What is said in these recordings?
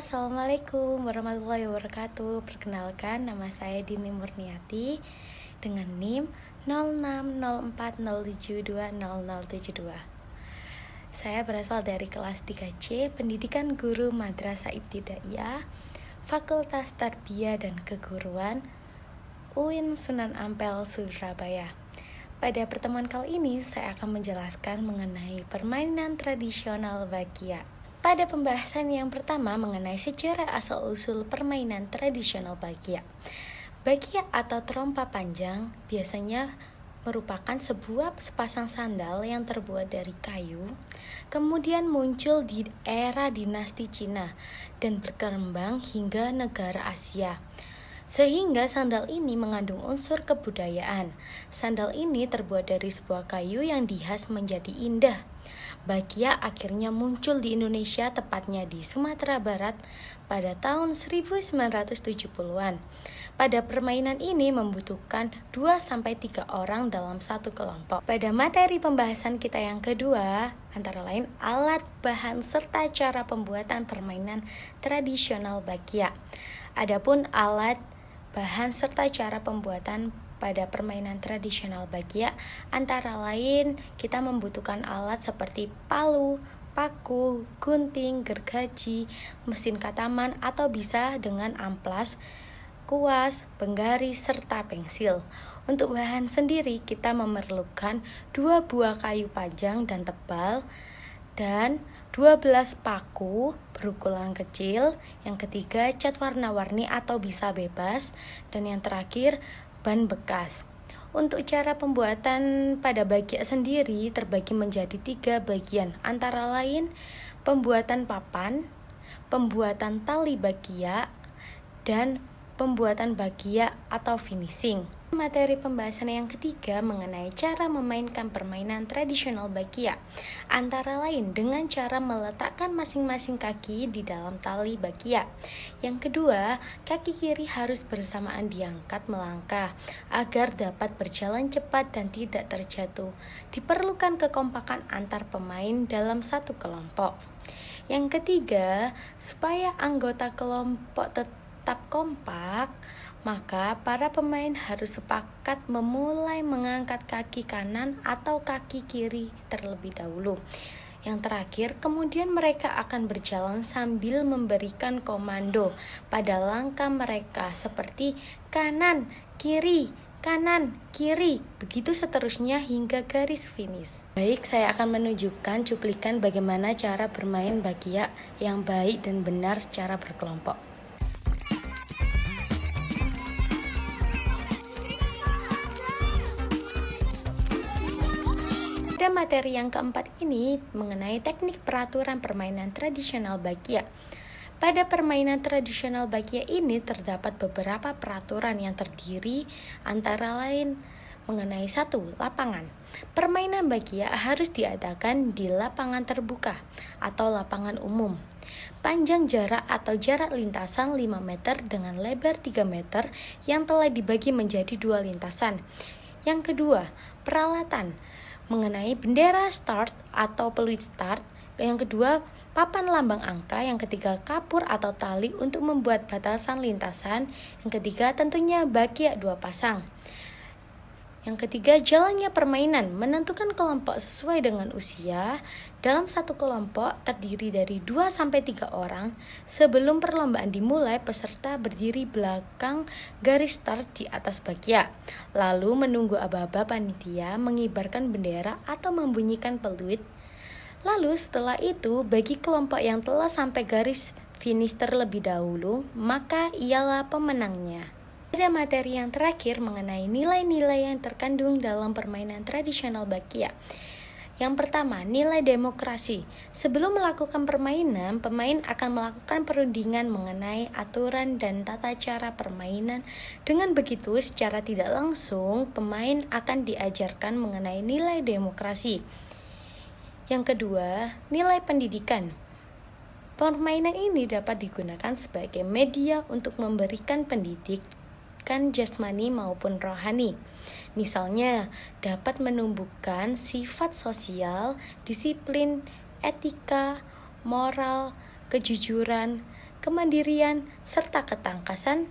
Assalamualaikum warahmatullahi wabarakatuh. Perkenalkan, nama saya Dini Murniati dengan NIM 060407200072. Saya berasal dari kelas 3C Pendidikan Guru Madrasah Ibtidaiyah, Fakultas Tarbiyah dan Keguruan, UIN Sunan Ampel, Surabaya. Pada pertemuan kali ini, saya akan menjelaskan mengenai permainan tradisional Bakia. Pada pembahasan yang pertama mengenai sejarah asal-usul permainan tradisional Bakia. Bakia atau trompa panjang biasanya merupakan sepasang sandal yang terbuat dari kayu, kemudian muncul di era dinasti Cina dan berkembang hingga negara Asia. Sehingga sandal ini mengandung unsur kebudayaan. Sandal ini terbuat dari sebuah kayu yang dihias menjadi indah. Bakia akhirnya muncul di Indonesia, tepatnya di Sumatera Barat pada tahun 1970-an. Pada permainan ini membutuhkan 2-3 orang dalam satu kelompok. Pada materi pembahasan kita yang kedua, antara lain alat, bahan, serta cara pembuatan permainan tradisional Bakia. Adapun alat, bahan, serta cara pembuatan pada permainan tradisional Bakia antara lain kita membutuhkan alat seperti palu, paku, gunting, gergaji, mesin kataman atau bisa dengan amplas, kuas, penggaris, serta pensil. Untuk bahan sendiri kita memerlukan 2 buah kayu panjang dan tebal dan 12 paku berukuran kecil, yang ketiga cat warna-warni atau bisa bebas, dan yang terakhir ban bekas. Untuk cara pembuatan pada Bakia sendiri terbagi menjadi 3 bagian, antara lain pembuatan papan, pembuatan tali Bakia, dan pembuatan Bakia atau finishing. Materi pembahasan yang ketiga mengenai cara memainkan permainan tradisional Bakia, antara lain dengan cara meletakkan masing-masing kaki di dalam tali Bakia. Yang kedua, kaki kiri harus bersamaan diangkat melangkah agar dapat berjalan cepat dan tidak terjatuh. Diperlukan kekompakan antar pemain dalam satu kelompok. Yang ketiga, supaya anggota kelompok tetap kompak, maka para pemain harus sepakat memulai mengangkat kaki kanan atau kaki kiri terlebih dahulu. Yang terakhir, kemudian mereka akan berjalan sambil memberikan komando pada langkah mereka seperti kanan, kiri, kanan, kiri, begitu seterusnya hingga garis finish. Baik, saya akan menunjukkan cuplikan bagaimana cara bermain Bakia yang baik dan benar secara berkelompok. Pada materi yang keempat ini mengenai teknik peraturan permainan tradisional Bakia. Pada permainan tradisional Bakia ini terdapat beberapa peraturan yang terdiri antara lain mengenai 1. Lapangan. Permainan Bakia harus diadakan di lapangan terbuka atau lapangan umum. Panjang jarak atau jarak lintasan 5 meter dengan lebar 3 meter yang telah dibagi menjadi 2 lintasan. Yang kedua, peralatan mengenai bendera start atau peluit start, yang kedua papan lambang angka, yang ketiga kapur atau tali untuk membuat batasan lintasan, yang ketiga tentunya Bakia 2 pasang. Yang ketiga, jalannya permainan menentukan kelompok sesuai dengan usia. Dalam satu kelompok terdiri dari 2-3 orang. Sebelum perlombaan dimulai, peserta berdiri belakang garis start di atas Bakia. Lalu menunggu aba-aba panitia mengibarkan bendera atau membunyikan peluit. Lalu setelah itu, bagi kelompok yang telah sampai garis finish terlebih dahulu, maka ialah pemenangnya. Pada materi yang terakhir mengenai nilai-nilai yang terkandung dalam permainan tradisional Bakia. Yang pertama, nilai demokrasi. Sebelum melakukan permainan, pemain akan melakukan perundingan mengenai aturan dan tata cara permainan. Dengan begitu, secara tidak langsung, pemain akan diajarkan mengenai nilai demokrasi. Yang kedua, nilai pendidikan. Permainan ini dapat digunakan sebagai media untuk memberikan pendidikan jasmani maupun rohani. Misalnya, dapat menumbuhkan sifat sosial, disiplin, etika, moral, kejujuran, kemandirian, serta ketangkasan,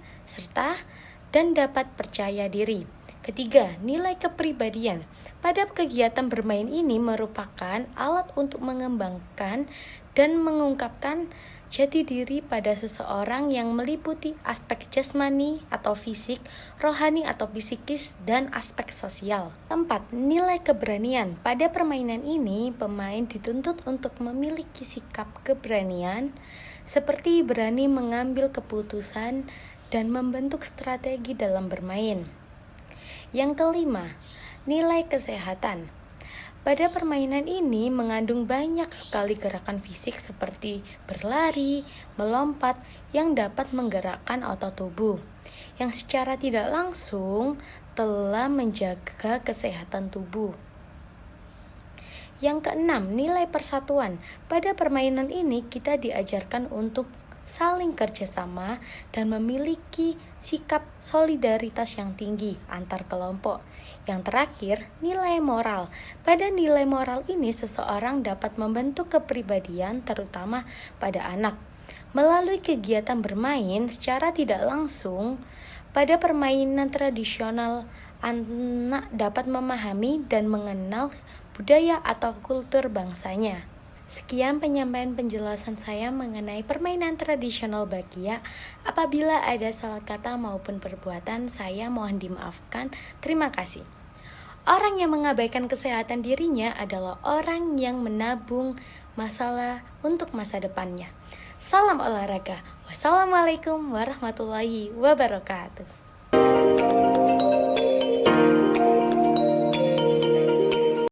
dan dapat percaya diri. Ketiga, nilai kepribadian. Pada kegiatan bermain ini merupakan alat untuk mengembangkan dan mengungkapkan jati diri pada seseorang yang meliputi aspek jasmani atau fisik, rohani atau psikis, dan aspek sosial. 4. Nilai keberanian. Pada permainan ini, pemain dituntut untuk memiliki sikap keberanian, seperti berani mengambil keputusan dan membentuk strategi dalam bermain. Yang kelima, nilai kesehatan. Pada permainan ini mengandung banyak sekali gerakan fisik seperti berlari, melompat yang dapat menggerakkan otot tubuh, yang secara tidak langsung telah menjaga kesehatan tubuh. Yang keenam, nilai persatuan. Pada permainan ini kita diajarkan untuk saling kerjasama dan memiliki sikap solidaritas yang tinggi antar kelompok. Yang terakhir, nilai moral. Pada nilai moral ini seseorang dapat membentuk kepribadian terutama pada anak. Melalui kegiatan bermain secara tidak langsung, pada permainan tradisional anak dapat memahami dan mengenal budaya atau kultur bangsanya. Sekian penyampaian penjelasan saya mengenai permainan tradisional Bakia. Apabila ada salah kata maupun perbuatan, saya mohon dimaafkan. Terima kasih. Orang yang mengabaikan kesehatan dirinya adalah orang yang menabung masalah untuk masa depannya. Salam olahraga. Wassalamualaikum warahmatullahi wabarakatuh.